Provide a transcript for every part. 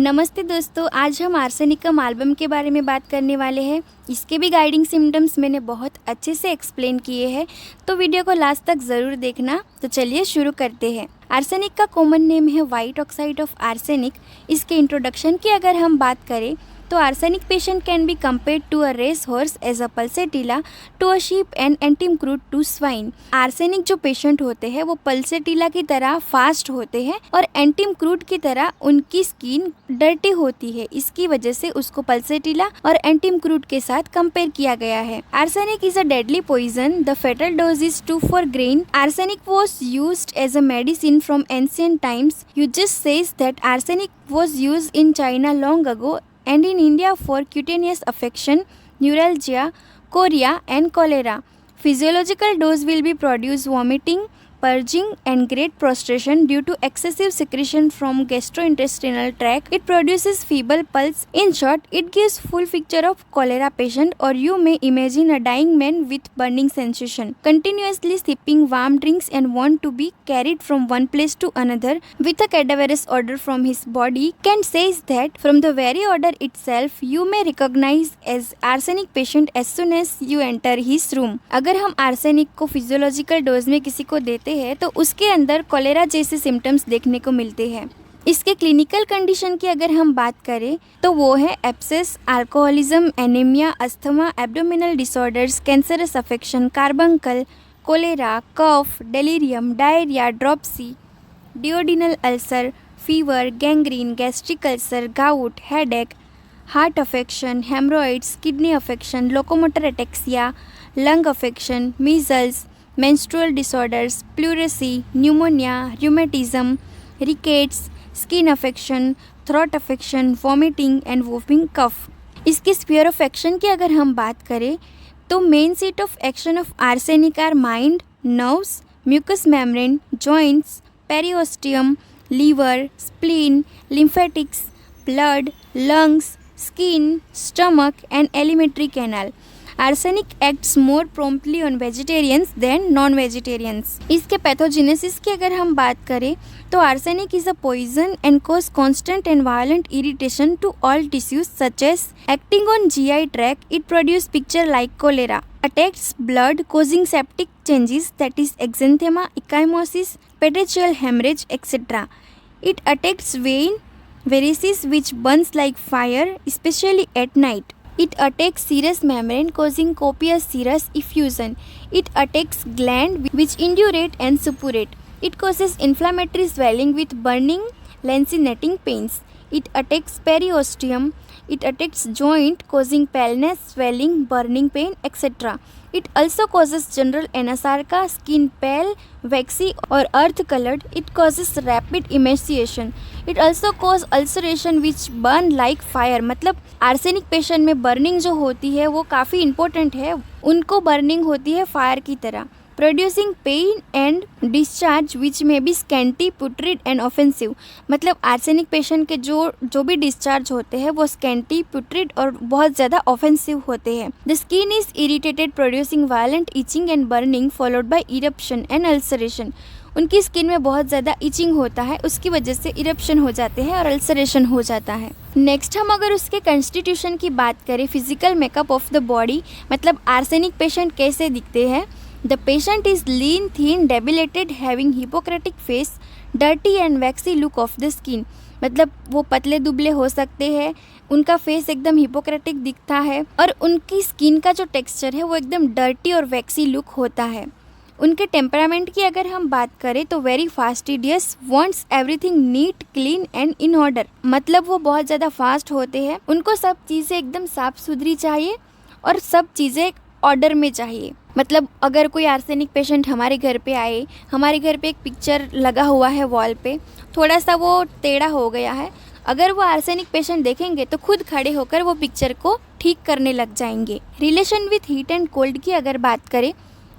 नमस्ते दोस्तों, आज हम आर्सेनिकम एल्बम के बारे में बात करने वाले हैं। इसके भी गाइडिंग सिम्टम्स मैंने बहुत अच्छे से एक्सप्लेन किए हैं, तो वीडियो को लास्ट तक ज़रूर देखना। तो चलिए शुरू करते हैं। आर्सेनिक का कॉमन नेम है वाइट ऑक्साइड ऑफ आर्सेनिक। इसके इंट्रोडक्शन की अगर हम बात करें तो arsenic patient can be compared to a race horse as a pulsatilla to a sheep and antim crud to swine. Arsenic जो पेशेंट होते हैं वो पल्सेटिला की तरह फास्ट होते हैं और एंटीमक्रूड की तरह उनकी स्किन डर्टी होती है। इसकी वजह से उसको पल्सेटिला और एंटीमक्रूड के साथ कंपेयर किया गया है। Arsenic is a deadly poison. The fatal dose is 2-4 grain. Arsenic was used as a medicine from ancient times. You just says that arsenic was used in China long ago and in India for cutaneous affection, neuralgia, chorea and cholera. Physiological dose will be produced vomiting, purging and great prostration due to excessive secretion from gastrointestinal tract. It produces feeble pulse. In short, it gives full picture of cholera patient, or you may imagine a dying man with burning sensation, continuously sipping warm drinks and want to be carried from one place to another with a cadaverous odor from his body. Kent says that from the very odor itself, you may recognize as arsenic patient as soon as you enter his room. अगर हम arsenic को physiological dose में किसी को देते हैं तो उसके अंदर कोलेरा जैसे सिम्टम्स देखने को मिलते हैं। इसके क्लिनिकल कंडीशन की अगर हम बात करें तो वो है abscess, alcoholism, anaemia, asthma, abdominal disorders, cancerous affection, carbuncle, cholera, cough, delirium, diarrhoea, dropsy, duodenal ulcer, fever, gangrene, gastric ulcer, gout, headache, heart affection, haemorrhoids, kidney affection, locomotor ataxia, lung affection, measles, menstrual disorders, pleurisy, pneumonia, rheumatism, rickets, skin affection, throat affection, vomiting and whooping cough. इसके sphere of action की अगर हम बात करें तो main seat of action of arsenic are mind, nerves, mucous membrane, joints, periosteum, liver, spleen, lymphatics, blood, lungs, skin, stomach and alimentary canal. Arsenic acts more promptly on vegetarians than non-vegetarians. इसके pathogenesis की अगर हम बात करें तो arsenic is a poison and cause constant and violent irritation to all tissues such as acting on GI tract. It produce picture like cholera. Attacks blood causing septic changes, that is exanthema, ecchymosis, petechial hemorrhage, etc. It attacks vein varices which burns like fire, especially at night. It attacks serous membrane causing copious serous effusion. It attacks gland which indurate and suppurate. It causes inflammatory swelling with burning, lancinating pains. It attacks periosteum. It attacks joint causing paleness, swelling, burning pain, etc. It also causes general anasarca, skin pale, waxy or earth colored. It causes rapid emaciation. It also causes ulceration which burn like fire. मतलब arsenic patient में burning जो होती है वो काफ़ी important है। उनको burning होती है फायर की तरह, प्रोड्यूसिंग पेन एंड डिस्चार्ज विच में बी स्कैंटी, पुट्रिड एंड ऑफेंसिव। मतलब आर्सेनिक पेशेंट के जो भी डिस्चार्ज होते हैं वो स्कैंटी, पुट्रिड और बहुत ज़्यादा ऑफेंसिव होते हैं। The skin is irritated producing violent etching and burning followed by eruption and ulceration. उनकी स्किन में बहुत ज़्यादा इचिंग होता है, उसकी वजह से इरप्शन हो जाते हैं और अल्सरेशन हो जाता है। नेक्स्ट हम अगर उसके कंस्टिट्यूशन की बात करें, physical makeup of the body, मतलब आर्सेनिक पेशेंट कैसे दिखते हैं। The patient is lean, thin, debilitated, having Hippocratic face, dirty and waxy look of the skin. मतलब वो पतले दुबले हो सकते हैं, उनका फेस एकदम हिपोक्रेटिक दिखता है और उनकी स्किन का जो टेक्सचर है वो एकदम डर्टी और वैक्सी लुक होता है। उनके टेम्परामेंट की अगर हम बात करें तो very fastidious, wants everything neat, clean and in order. मतलब वो बहुत ज़्यादा फास्ट होते हैं, उनको सब चीज़ें एकदम साफ सुथरी चाहिए और सब चीज़ें ऑर्डर में चाहिए। मतलब अगर कोई आर्सेनिक पेशेंट हमारे घर पे आए, हमारे घर पे एक पिक्चर लगा हुआ है वॉल पे, थोड़ा सा वो टेढ़ा हो गया है, अगर वो आर्सेनिक पेशेंट देखेंगे तो खुद खड़े होकर वो पिक्चर को ठीक करने लग जाएंगे। Relation with heat and cold की अगर बात करें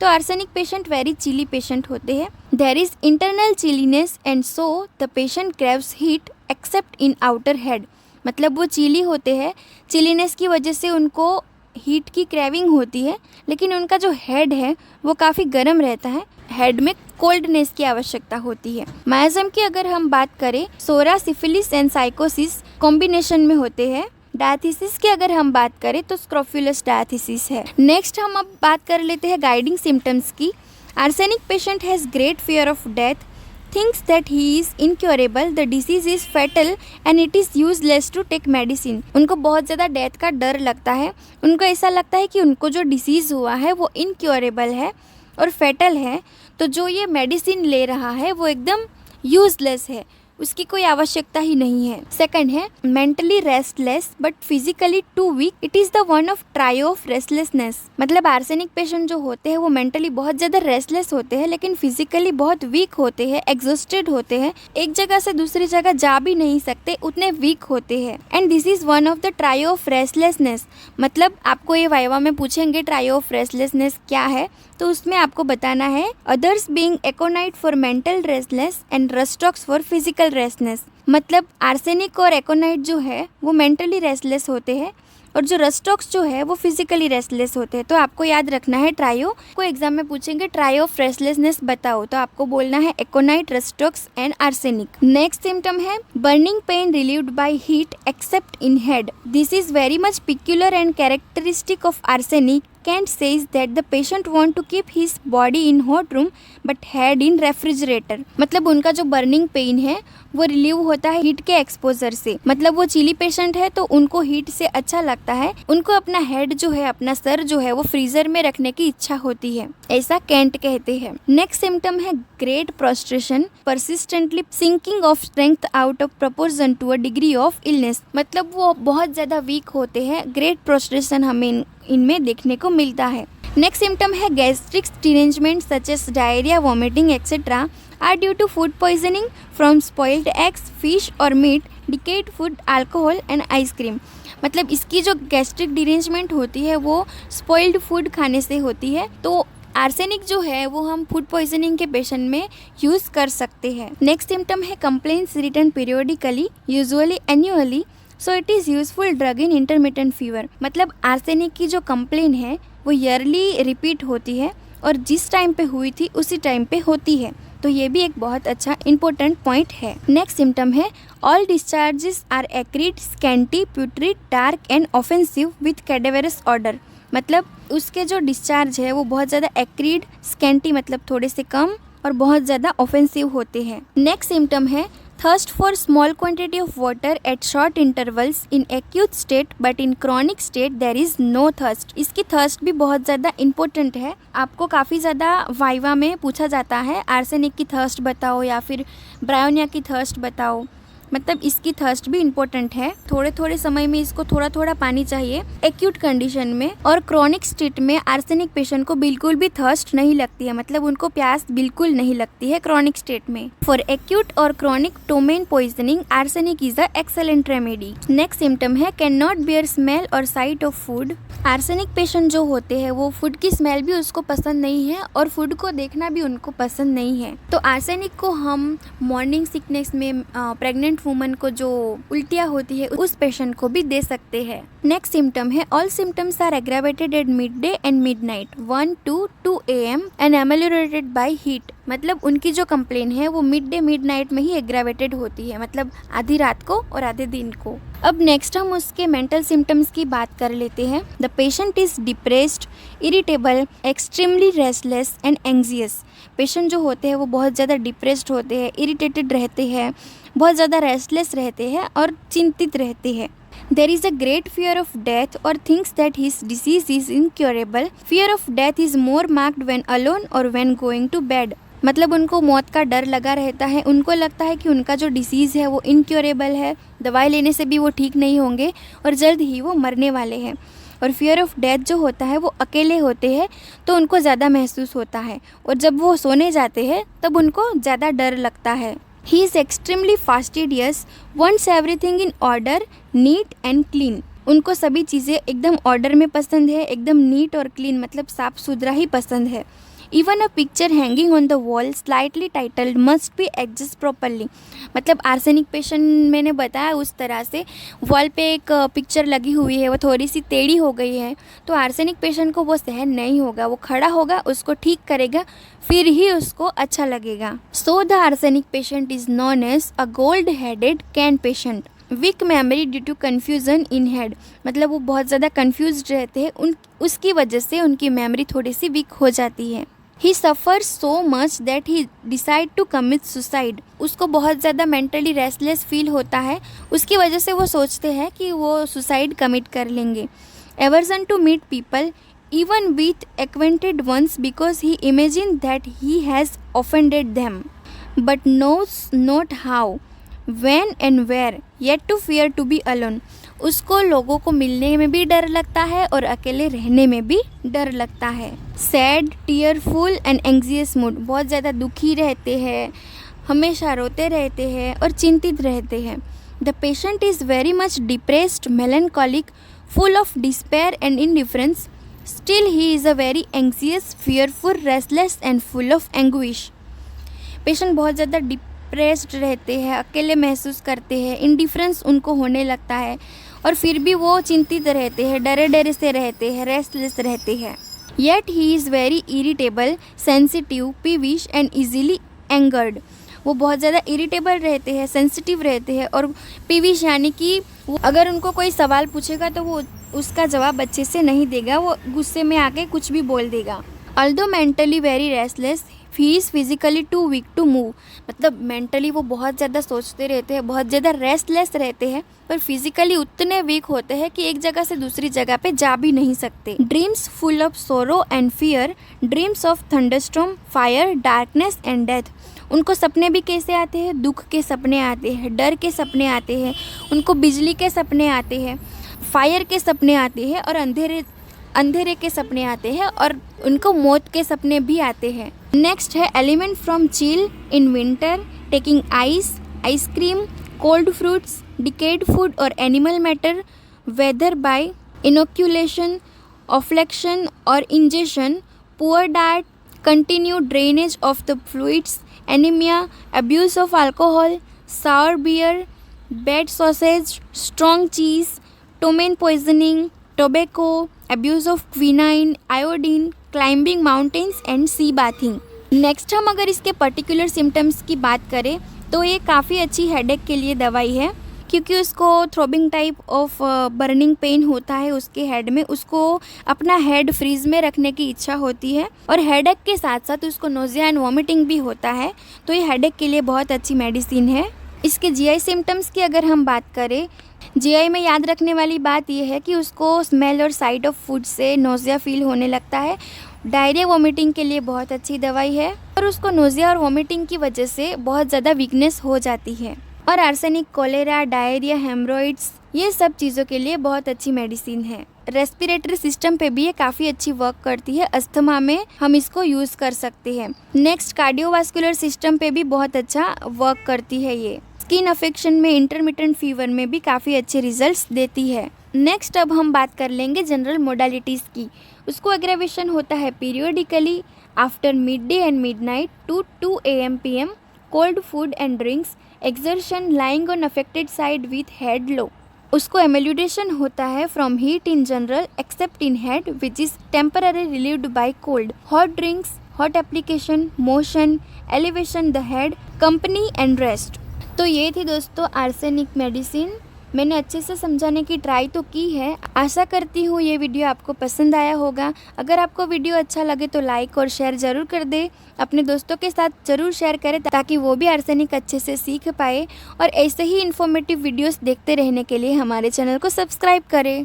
तो arsenic patient very chilly patient होते हैं। There is internal chilliness and so the patient craves heat except in outer head. मतलब वो चिली होते हैं, चिलीनेस की वजह से उनको हीट की क्रेविंग होती है, लेकिन उनका जो हेड है वो काफ़ी गर्म रहता है। हेड में कोल्डनेस की आवश्यकता होती है। मायाजम की अगर हम बात करें, सोरा, सिफिलिस एंड साइकोसिस कॉम्बिनेशन में होते हैं। डायथिसिस की अगर हम बात करें तो स्क्रोफुलस डायथिसिस है। नेक्स्ट हम अब बात कर लेते हैं गाइडिंग सिम्टम्स की। Arsenic patient has great fear of death, thinks that he is incurable, the disease is fatal and it is useless to take medicine। उनको बहुत ज़्यादा डेथ का डर लगता है। उनको ऐसा लगता है कि उनको जो डिसीज़ हुआ है वो इनक्योरेबल है और फेटल है, तो जो ये मेडिसिन ले रहा है वो एकदम यूजलेस है, उसकी कोई आवश्यकता ही नहीं है। सेकंड है mentally restless but physically too weak, it is the one of trio of restlessness. मतलब आर्सेनिक पेशेंट जो होते हैं वो मेंटली बहुत ज़्यादा रेस्टलेस होते हैं, लेकिन फिजिकली बहुत वीक होते हैं, एग्जॉस्टेड होते हैं, एक जगह से दूसरी जगह जा भी नहीं सकते, उतने वीक होते हैं। And this is one of the trio of restlessness. मतलब आपको ये वाइवा में पूछेंगे ट्रायो ऑफ रेस्टलेसनेस क्या है, तो उसमें आपको बताना है others being aconite for mental restless and rhus tox for physical restless. मतलब आर्सेनिक और एकोनाइट जो है वो मेंटली रेस्टलेस होते हैं और जो रस्टॉक्स जो है वो फिजिकली रेस्टलेस होते हैं। तो आपको याद रखना है ट्रायो को एग्जाम में पूछेंगे ट्रायो ऑफ रेस्टलेसनेस बताओ, तो आपको बोलना है aconite, rhus tox and arsenic. Next symptom है burning pain relieved by heat except in head. This is very much peculiar and characteristic of arsenic. Kent says that the patient want to keep his body in hot room but head in refrigerator। मतलब उनका जो burning pain है वो relieve होता है heat के exposure से। मतलब वो चिली पेशेंट है तो उनको हीट से अच्छा लगता है, उनको अपना हेड जो है, अपना सर जो है वो फ्रीजर में रखने की इच्छा होती है, ऐसा केंट कहते हैं। नेक्स्ट सिम्टम है great prostration, persistently sinking of strength out of proportion to a degree of illness. मतलब वो बहुत ज्यादा वीक होते हैं, ग्रेट प्रोस्ट्रेशन हमें इनमें देखने को मिलता है। नेक्स्ट सिम्टम है gastric derangement such as diarrhoea, vomiting etcetera are due to food poisoning from spoiled eggs, fish और meat, decayed food, alcohol and ice cream. मतलब इसकी जो गैस्ट्रिक डिरेंजमेंट होती है वो स्पॉइल्ड फूड खाने से होती है। तो आर्सेनिक जो है वो हम फूड पॉइजनिंग के पेशेंट में यूज़ कर सकते हैं। नेक्स्ट सिम्टम है complaints return periodically, usually annually, so it is useful drug in intermittent fever. मतलब आर्सेनिक की जो कंप्लेन है वो ईयरली रिपीट होती है और जिस टाइम पे हुई थी उसी टाइम पे होती है, तो ये भी एक बहुत अच्छा इंपॉर्टेंट पॉइंट है। नेक्स्ट सिम्टम है all discharges are acrid, scanty, putrid, dark and offensive with cadaverous odour. मतलब उसके जो डिस्चार्ज है वो बहुत ज़्यादा एक्रीड, स्कैंटी मतलब थोड़े से कम, और बहुत ज़्यादा ऑफेंसिव होते हैं। नेक्स्ट सिम्टम है thirst for small quantity of water at short intervals in acute state but in chronic state there is no thirst. इसकी थर्स्ट भी बहुत ज़्यादा इंपॉर्टेंट है, आपको काफ़ी ज़्यादा वाइवा में पूछा जाता है आर्सेनिक की थर्स्ट बताओ या फिर ब्रायोनिया की थर्स्ट बताओ। मतलब इसकी थर्स्ट भी इम्पोर्टेंट है, थोड़े थोड़े समय में इसको थोड़ा थोड़ा पानी चाहिए एक्यूट कंडीशन में। और क्रॉनिक स्टेट में आर्सेनिक पेशेंट को बिल्कुल भी थर्स्ट नहीं लगती है, मतलब उनको प्यास बिल्कुल नहीं लगती है क्रॉनिक स्टेट में। फॉर एक्यूट और chronic ptomaine poisoning arsenic is a excellent remedy. Next symptom है कैन नॉट बियर स्मेल और sight of food. Arsenic patient जो होते हैं वो फूड की स्मेल भी उसको पसंद नहीं है और फूड को देखना भी उनको पसंद नहीं है। तो आर्सेनिक को हम मॉर्निंग सिकनेस में प्रेग्नेंट वुमन को जो उल्टियाँ होती है उस पेशेंट को भी दे सकते हैं। नेक्स्ट सिम्टम है all symptoms are aggravated at mid day and mid night 1 to 2 AM and ameliorated by heat. मतलब उनकी जो कंप्लेन है वो मिड डे मिड नाइट में ही एग्रावेटेड होती है, मतलब आधी रात को और आधे दिन को। अब नेक्स्ट हम उसके मेंटल सिम्टम्स की बात कर लेते हैं। The patient is depressed, irritable, extremely restless and anxious. Patient जो होते हैं वो बहुत ज़्यादा डिप्रेस्ड होते हैं, इरिटेटेड रहते हैं, बहुत ज़्यादा रेस्टलेस रहते हैं और चिंतित रहते हैं। There is a great fear of death or thinks that his disease is incurable. Fear of death is more marked when alone or when going to bed. मतलब उनको मौत का डर लगा रहता है, उनको लगता है कि उनका जो डिसीज़ है वो इनक्योरेबल है, दवाई लेने से भी वो ठीक नहीं होंगे और जल्द ही वो मरने वाले हैं। और फियर ऑफ डेथ जो होता है वो अकेले होते हैं तो उनको ज़्यादा महसूस होता है, और जब वो सोने जाते हैं तब उनको ज़्यादा डर लगता है। He is extremely fastidious, wants everything in order, neat and clean. उनको सभी चीज़ें एकदम ऑर्डर में पसंद है, एकदम नीट और क्लीन मतलब साफ सुथरा ही पसंद है। Even a picture hanging on the wall slightly titled must be adjusted properly। मतलब आर्सेनिक पेशेंट मैंने बताया उस तरह से वॉल पे एक पिक्चर लगी हुई है वो थोड़ी सी टेढ़ी हो गई है तो आर्सेनिक पेशेंट को वो सहन नहीं होगा, वो खड़ा होगा, उसको ठीक करेगा, फिर ही उसको अच्छा लगेगा। So the arsenic patient is known as a gold headed can patient. Weak memory due to confusion in head, मतलब वो बहुत ज़्यादा कन्फ्यूज्ड रहते हैं, उसकी वजह से उनकी मेमोरी थोड़ी सी वीक हो जाती है। He suffer so much that he decide to commit suicide, उसको बहुत ज़्यादा मेंटली रेस्टलेस फील होता है, उसकी वजह से वो सोचते हैं कि वो सुसाइड कमिट कर लेंगे। Aversion to meet people even with acquainted ones because he imagined that he has offended them but knows not how, when and where, yet to fear to be alone। उसको लोगों को मिलने में भी डर लगता है और अकेले रहने में भी डर लगता है। Sad, tearful and anxious mood, बहुत ज़्यादा दुखी रहते हैं, हमेशा रोते रहते हैं और चिंतित रहते हैं। The patient is very much depressed, melancholic, full of despair and indifference. Still he is a very anxious, fearful, restless and full of anguish। Patient बहुत ज़्यादा डिप्रेस्ड रहते हैं, अकेले महसूस करते हैं, इंडिफरेंस उनको होने लगता है और फिर भी वो चिंतित रहते हैं, डरे डरे से रहते हैं, रेस्टलेस रहते हैं। Yet he is very irritable, sensitive, peevish and easily angered। वो बहुत ज़्यादा इरिटेबल रहते हैं, सेंसिटिव रहते हैं और पीविश यानी कि अगर उनको कोई सवाल पूछेगा तो वो उसका जवाब अच्छे से नहीं देगा, वो गुस्से में आके कुछ भी बोल देगा। Although mentally very restless, he is physically too weak to move, मतलब मेंटली वो बहुत ज़्यादा सोचते रहते हैं, बहुत ज़्यादा रेस्टलेस रहते हैं, पर फिजिकली उतने वीक होते हैं कि एक जगह से दूसरी जगह पे जा भी नहीं सकते। Dreams full of sorrow and fear, dreams of thunderstorm, fire, darkness and death. उनको सपने भी कैसे आते हैं? दुख के सपने आते हैं, डर के सपने आते हैं, उनको बिजली के सपने आते हैं, फायर के सपने आते हैं और अंधेरे के सपने आते हैं और उनको मौत के सपने भी आते हैं। नेक्स्ट है ailment from chill in winter, taking ice cream, cold fruits, decayed food और animal matter, whether by inoculation, affliction और injection, poor diet, continued drainage of the fluids, anemia, abuse of alcohol, sour beer, bad sausage, strong cheese, ptomaine poisoning, tobacco, abuse of quinine, iodine, climbing mountains and sea bathing। Next हम अगर इसके particular symptoms की बात करें तो ये काफ़ी अच्छी हेडेक के लिए दवाई है, क्योंकि उसको throbbing type of burning pain होता है उसके हेड में, उसको अपना हेड फ्रीज में रखने की इच्छा होती है और हेडेक के साथ साथ उसको नोजिया एंड वॉमिटिंग भी होता है, तो ये हेडेक के लिए बहुत अच्छी मेडिसिन है। इसके जीआई सिम्टम्स की अगर हम बात करें, जीआई में याद रखने वाली बात यह है कि उसको स्मेल और साइट ऑफ फूड से नोजिया फील होने लगता है। डायरिया वॉमिटिंग के लिए बहुत अच्छी दवाई है और उसको नोजिया और वॉमिटिंग की वजह से बहुत ज़्यादा वीकनेस हो जाती है। और आर्सेनिक, कोलेरा, डायरिया, हेमरोइड्स, ये सब चीज़ों के लिए बहुत अच्छी मेडिसिन है। रेस्पिरेटरी सिस्टम पे भी ये काफ़ी अच्छी वर्क करती है, अस्थमा में हम इसको यूज़ कर सकते हैं। नेक्स्ट कार्डियोवास्कुलर सिस्टम पे भी बहुत अच्छा वर्क करती है ये। स्किन अफेक्शन में, इंटरमिटेंट फीवर में भी काफ़ी अच्छे रिजल्ट्स देती है। नेक्स्ट अब हम बात कर लेंगे जनरल मोडालिटीज़ की। उसको एग्रेवेशन होता है periodically after mid day and midnight to 2 AM PM, cold food and drinks, exertion, lying on affected side with head low. उसको एमेल्यूडेशन होता है from heat in general except in head which is temporary relieved by cold, hot drinks, hot application, motion, elevation the head, company and rest. तो ये थी दोस्तों arsenic medicine. मैंने अच्छे से समझाने की ट्राई तो की है। आशा करती हूँ ये वीडियो आपको पसंद आया होगा। अगर आपको वीडियो अच्छा लगे तो लाइक और शेयर ज़रूर कर दे, अपने दोस्तों के साथ ज़रूर शेयर करें ताकि वो भी आर्सेनिक अच्छे से सीख पाए और ऐसे ही इन्फॉर्मेटिव वीडियोस देखते रहने के लिए हमारे चैनल को सब्सक्राइब करें।